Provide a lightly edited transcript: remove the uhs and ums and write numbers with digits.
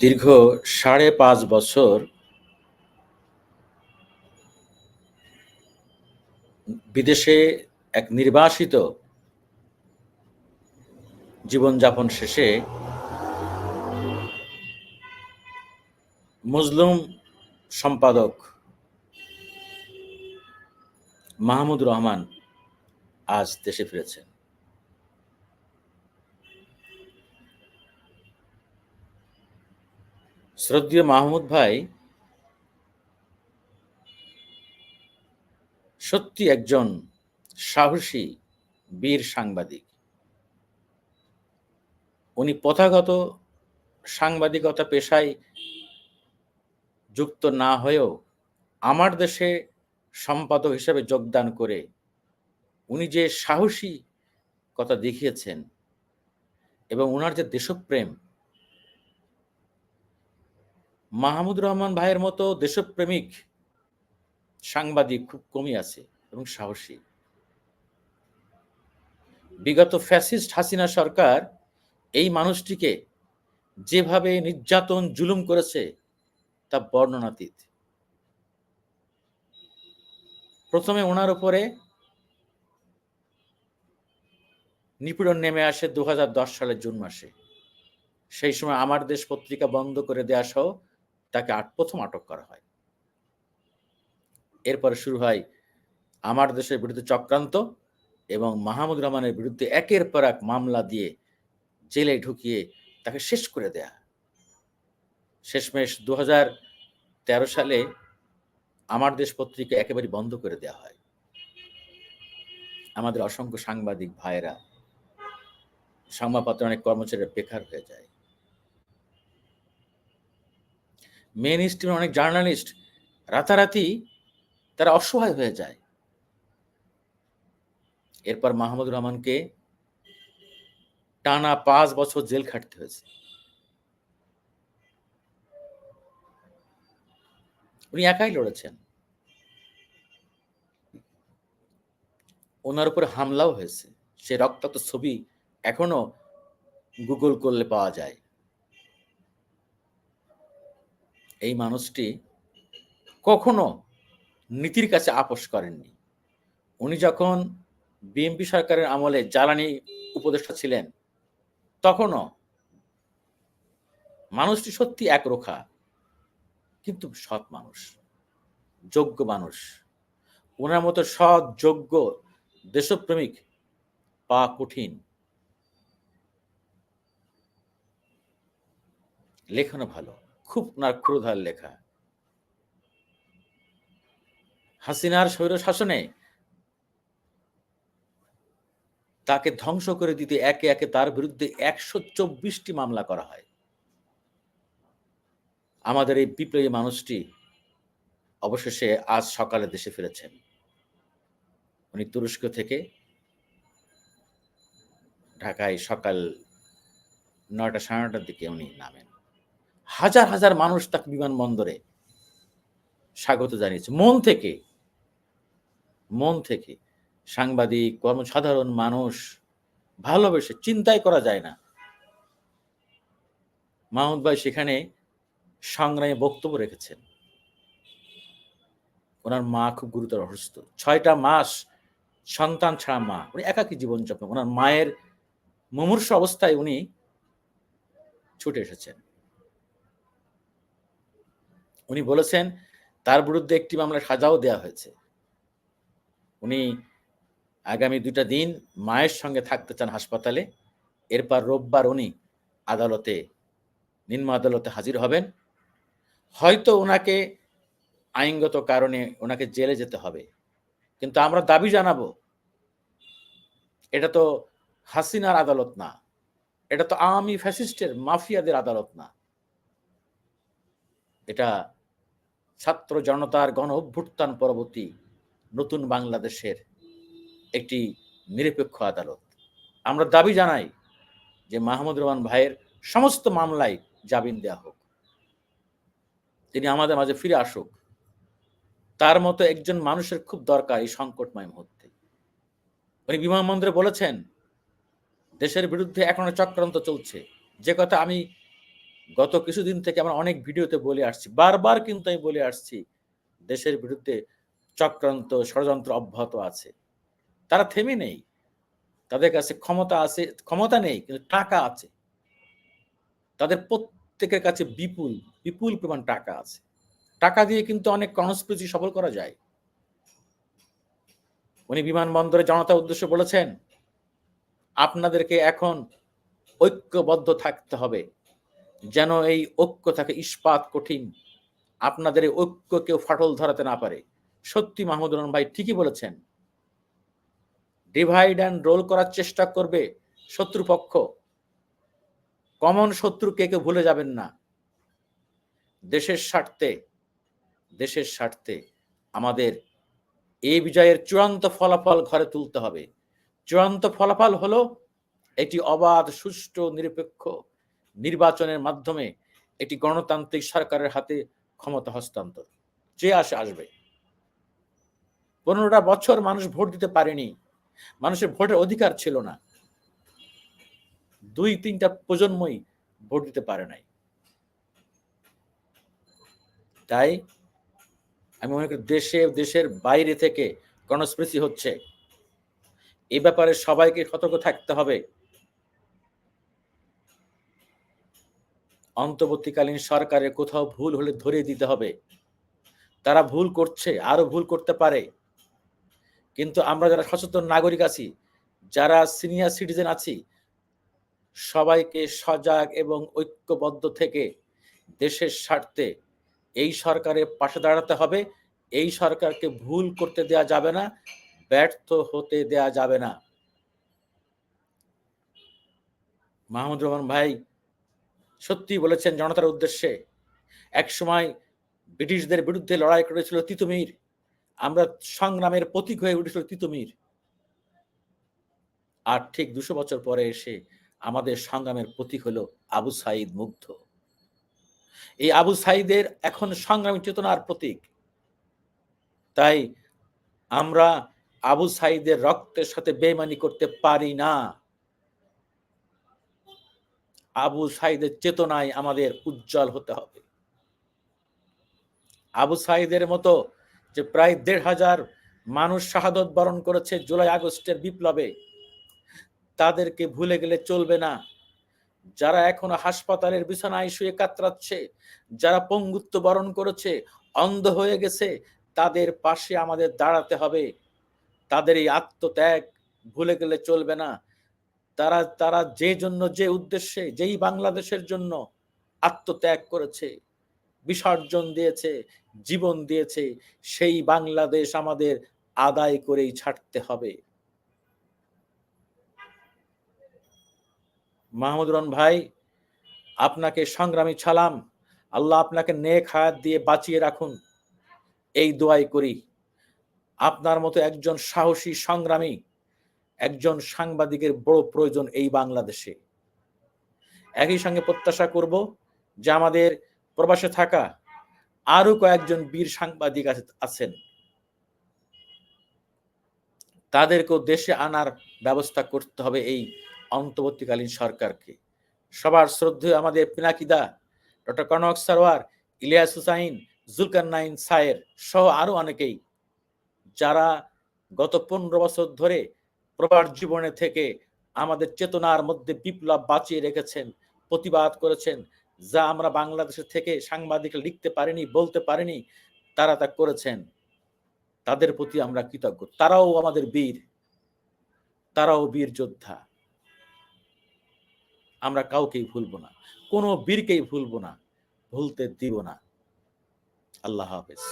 দীর্ঘ ৫.৫ বছর বিদেশে এক নির্বাসিত জীবনযাপন শেষে মজলুম সম্পাদক মাহমুদ রহমান আজ দেশে ফিরেছেন। শ্রদ্ধেয় মাহমুদ ভাই সত্যি একজন সাহসী বীর সাংবাদিক। উনি প্রথাগত সাংবাদিকতা পেশায় যুক্ত না হয়েও আমার দেশে সম্পাদক হিসেবে যোগদান করে উনি যে সাহসী কথা দেখিয়েছেন এবং উনার যে দেশপ্রেম, মাহমুদ রহমান ভাইয়ের মতো দেশপ্রেমিক সাংবাদিক খুব কমই আছে এবং সাহসী। বিগত ফ্যাসিস্ট হাসিনা সরকার এই মানুষটিকে যেভাবে নির্যাতন জুলুম করেছে তা বর্ণনাতীত। প্রথমে ওনার উপরে নিপীড়ন নেমে আসে ২০১০ সালের জুন মাসে। সেই সময় আমার দেশ পত্রিকা বন্ধ করে দেয়া সহ তাকে প্রথম আটক করা হয়। এরপরে শুরু হয় আমার দেশের বিরুদ্ধে চক্রান্ত এবং মাহমুদ রহমানের বিরুদ্ধে একের পর এক মামলা দিয়ে জেলে ঢুকিয়ে তাকে শেষ করে দেয়া। শেষমেশ ২০১৩ সালে আমার দেশ পত্রিকা একেবারে বন্ধ করে দেয়া হয়। আমাদের অসংখ্য সাংবাদিক ভাইয়েরা, সংবাদপত্রের অনেক কর্মচারীরা বেকার হয়ে যায়। মেইন স্ট্রিমের অনেক জার্নালিস্ট রাতারাতি তারা অসহায় হয়ে যায়। এরপর মাহমুদ রহমানকে টানা ৫ বছর জেল খাটতে হয়েছে। উনি একাই লড়েছেন। ওনার উপরে হামলাও হয়েছে। সে রক্তাক্ত ছবি এখনো গুগল করলে পাওয়া যায়। এই মানুষটি কখনো নীতির কাছে আপোস করেননি। উনি যখন বিএনপি সরকারের আমলে জ্বালানি উপদেষ্টা ছিলেন তখনও মানুষটি সত্যি একরোখা, কিন্তু সৎ মানুষ, যোগ্য মানুষ। ওনার মতো সৎ, যোগ্য, দেশপ্রেমিক পাওয়া কঠিন। লেখনও ভালো, খুব ওনার ক্ষুরধার লেখা। হাসিনার স্বৈর শাসনে তাকে ধ্বংস করে দিতে একে একে তার বিরুদ্ধে ১২৪টি মামলা করা হয়। আমাদের এই বিপ্লবী মানুষটি অবশেষে আজ সকালে দেশে ফিরেছেন। উনি তুরস্ক থেকে ঢাকায় সকাল ৯টা, সাড়ে ৯টার দিকে উনি নামেন। হাজার হাজার মানুষ তাকে বিমানবন্দরে স্বাগত জানিয়েছে মন থেকে। মন থেকে সাংবাদিক, সাধারণ মানুষ ভালোবেসে, চিন্তাই করা যায় না। মাহমুদ ভাই সেখানে সংগ্রামী বক্তব্য রেখেছেন। ওনার মা খুব গুরুতর অসুস্থ, ৬টা মাস সন্তান ছাড়া মা, উনি একাকী জীবনযাপন। ওনার মায়ের মুমূর্ষু অবস্থায় উনি ছুটে এসেছেন। উনি বলেছেন তার বিরুদ্ধে একটি মামলার সাজাও দেওয়া হয়েছে। উনি আগামী ২টা দিন মায়ের সঙ্গে থাকতে চান হাসপাতালে। এরপর রোববার উনি আদালতে, নিম্ন আদালতে হাজির হবেন। হয়তো ওনাকে আইনগত কারণে ওনাকে জেলে যেতে হবে, কিন্তু আমরা দাবি জানাবো, এটা তো হাসিনার আদালত না, এটা তো আওয়ামী ফ্যাসিস্টের মাফিয়াদের আদালত না, এটা ছাত্র জনতার গণ অভ্যুত্থান পরবর্তী নতুন বাংলাদেশের একটি নিরপেক্ষ আদালত। আমরা দাবি জানাই যে মাহমুদ রহমান ভাইয়ের সমস্ত মামলায় জামিন দেওয়া হোক, তিনি আমাদের মাঝে ফিরে আসুক। তার মতো একজন মানুষের খুব দরকার এই সংকটময় মুহূর্তে। উনি বিমানবন্দরে বলেছেন দেশের বিরুদ্ধে এখনো চক্রান্ত চলছে, যে কথা আমি গত কিছুদিন থেকে আমরা অনেক ভিডিওতে বলে আসছি, বারবার কিন্তু আমি বলে আসছি, দেশের বিরুদ্ধে চক্রান্ত ষড়যন্ত্র অব্যাহত আছে। তারা থেমে নেই। তাদের কাছে ক্ষমতা আছে, ক্ষমতা নেই কিন্তু টাকা আছে। তাদের প্রত্যেকের কাছে বিপুল পরিমাণ টাকা আছে। টাকা দিয়ে কিন্তু অনেক কনস্পিরেসি সফল করা যায়। উনি বিমানবন্দরে জনতার উদ্দেশ্যে বলেছেন, আপনাদেরকে এখন ঐক্যবদ্ধ থাকতে হবে, যেন এই ঐক্য থাকে ইস্পাত কঠিন, আপনাদের এই ঐক্য কেউ ফাটল ধরাতে না পারে। সত্যি মাহমুদুর রহমান ভাই ঠিকই বলেছেন। ডিভাইড অ্যান্ড রোল করার চেষ্টা করবে শত্রুপক্ষ, কমন শত্রুকে কেউ ভুলে যাবেন না। দেশের স্বার্থে আমাদের এই বিজয়ের চূড়ান্ত ফলাফল ঘরে তুলতে হবে। চূড়ান্ত ফলাফল হলো এটি অবাধ, সুষ্ঠু, নিরপেক্ষ নির্বাচনের মাধ্যমে একটি গণতান্ত্রিক সরকারের হাতে ক্ষমতা হস্তান্তর। যে আসবে। 15টা বছর মানুষ ভোট দিতে পারেনি, মানুষের ভোটের অধিকার ছিল না। 2-3টা প্রজন্মই ভোট দিতে পারে নাই। তাই আমি মনে করি দেশের বাইরে থেকে কনস্পিরেসি হচ্ছে, এই ব্যাপারে সবাইকে সতর্ক থাকতে হবে। অন্তর্বর্তীকালীন সরকারের কোথাও ভুল হলে ধরিয়ে দিতে হবে। তারা ভুল করছে, আরো ভুল করতে পারে, কিন্তু আমরা যারা সচেতন নাগরিক আছি, যারা সিনিয়র সিটিজেন আছি, সবাইকে সজাগ এবং ঐক্যবদ্ধ থেকে দেশের স্বার্থে এই সরকারের পাশে দাঁড়াতে হবে। এই সরকারকে ভুল করতে দেয়া যাবে না, ব্যর্থ হতে দেয়া যাবে না। মাহমুদুর রহমান ভাই সত্যি বলেছেন জনতার উদ্দেশ্যে। একসময় ব্রিটিশদের বিরুদ্ধে লড়াই করেছিল তিতুমির, আমরা সংগ্রামের প্রতীক হয়ে উঠেছিল তিতুমির। আর ঠিক 200 বছর পরে এসে আমাদের সংগ্রামের প্রতীক হলো আবু সাঈদ মুগ্ধ। এই আবু সাঈদের এখন সংগ্রামী চেতনার প্রতীক। তাই আমরা আবু সাঈদের রক্তের সাথে বেইমানি করতে পারি না। আবু সাঈদের চেতনায় আমাদের উজ্জ্বল হতে হবে। আবু সাঈদের মতো যে প্রায় 1,500 মানুষ শাহাদত বরণ করেছে জুলাই আগস্টের বিপ্লবে, তাদেরকে ভুলে গেলে চলবে না। যারা এখনো হাসপাতালের বিছানায় শুয়ে কাতরাচ্ছে, যারা পঙ্গুত্ব বরণ করেছে, অন্ধ হয়ে গেছে, তাদের পাশে আমাদের দাঁড়াতে হবে। তাদের এই আত্মত্যাগ ভুলে গেলে চলবে না। তারা যে উদ্দেশ্যে, যেই বাংলাদেশের জন্য আত্মত্যাগ করেছে, বিসর্জন দিয়েছে, জীবন দিয়েছে, সেই বাংলাদেশ আমাদের আদায় করেই ছাড়তে হবে। মাহমুদুর রহমান ভাই, আপনাকে সংগ্রামী সালাম। আল্লাহ আপনাকে নেক হায়াত দিয়ে বাঁচিয়ে রাখুন, এই দোয়াই করি। আপনার মতো একজন সাহসী সংগ্রামী, একজন সাংবাদিকের বড় প্রয়োজন এই বাংলাদেশে। একই সঙ্গে প্রত্যাশা করব যে আমাদের প্রবাসে থাকা আরো কয়েকজন বীর সাংবাদিক আছেন, তাদেরকেও দেশে আনার ব্যবস্থা করতে হবে এই অন্তর্বর্তীকালীন সরকারকে। সবার শ্রদ্ধেয় আমাদের পিনাকিদা, ডক্টর কনক সারোয়ার, ইলিয়াস হুসাইন, জুলকারনাইন সায়ের সহ আরো অনেকেই, যারা গত 15 বছর ধরে প্রবাস জীবনে থেকে আমাদের চেতনার মধ্যে বিপ্লব বাঁচিয়ে রেখেছেন, প্রতিবাদ করেছেন, যা আমরা বাংলাদেশের থেকে সাংবাদিকরা লিখতে পারিনি, বলতে পারিনি, তারা তা করেছেন। তাদের প্রতি আমরা কৃতজ্ঞ। তারাও আমাদের বীর, তারাও বীর যোদ্ধা। আমরা কাউকেই ভুলবো না, কোনো বীরকেই ভুলবো না, ভুলতে দিব না। আল্লাহ হাফেজ।